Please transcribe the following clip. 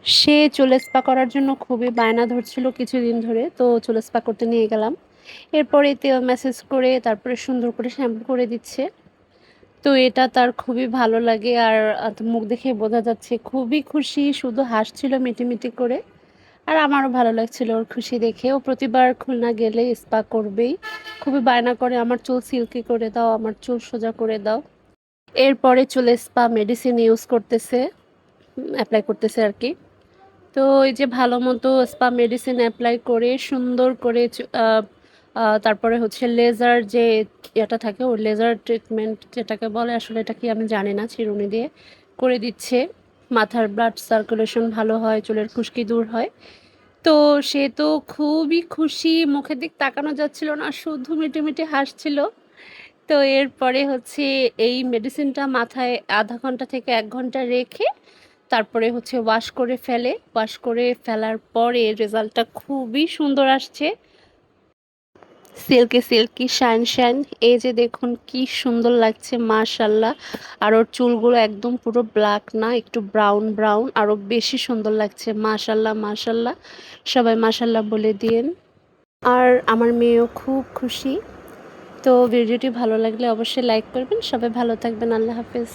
সে চুল স্পা করার জন্য খুবই বায়না ধরছিল কিছুদিন ধরে, তো চুল স্পা করতে নিয়ে গেলাম। এরপরে তেল ম্যাসেজ করে তারপরে সুন্দর করে শ্যাম্পু করে দিচ্ছে। তো এটা তার খুবই ভালো লাগে আর মুখ দেখে বোঝা যাচ্ছে খুবই খুশি, শুধু হাসছিল মিটিমিটি করে। আর আমারও ভালো লাগছিল ওর খুশি দেখে। ও প্রতিবার খুলনা গেলে স্পা করবেই, খুবই বায়না করে আমার চুল সিল্কি করে দাও, আমার চুল সোজা করে দাও। এরপরে চুলে স্পা মেডিসিন ইউজ করতেছে, অ্যাপ্লাই করতেছে আর কি। তো এই যে ভালো মতো স্পা মেডিসিন অ্যাপ্লাই করে সুন্দর করে তারপরে হচ্ছে লেজার যে এটা থাকে, ওর লেজার ট্রিটমেন্ট যেটাকে বলে, আসলে এটা কি আমি জানি না, চিরুনি দিয়ে করে দিচ্ছে। মাথার ব্লাড সার্কুলেশন ভালো হয়, চুলের খুশকি দূর হয়। তো সে তো খুবই খুশি, মুখের দিক তাকানো যাচ্ছিল না, শুধু মিটিমিটি হাসছিল। তো এরপরে হচ্ছে এই মেডিসিনটা মাথায় আধা ঘন্টা থেকে ১ ঘন্টা রেখে তারপরে হচ্ছে ওয়াশ করে ফেলে। ওয়াশ করে ফেলার পরে রেজাল্টটা খুবই সুন্দর আসছে, সিল্কি সিল্কি শাইন শাইন। এই যে দেখুন কি সুন্দর লাগছে মাশাল্লাহ। আর ওর চুলগুলো একদম পুরো ব্ল্যাক না, একটু ব্রাউন ব্রাউন, আরও বেশি সুন্দর লাগছে মাশাল্লাহ মাশাল্লাহ। সবাই মাশাল্লাহ বলে দিয়েন। আর আমার মেয়েও খুব খুশি। তো ভিডিওটি ভালো লাগলে অবশ্যই লাইক করবেন। সবাই ভালো থাকবেন, আল্লাহ হাফেজ।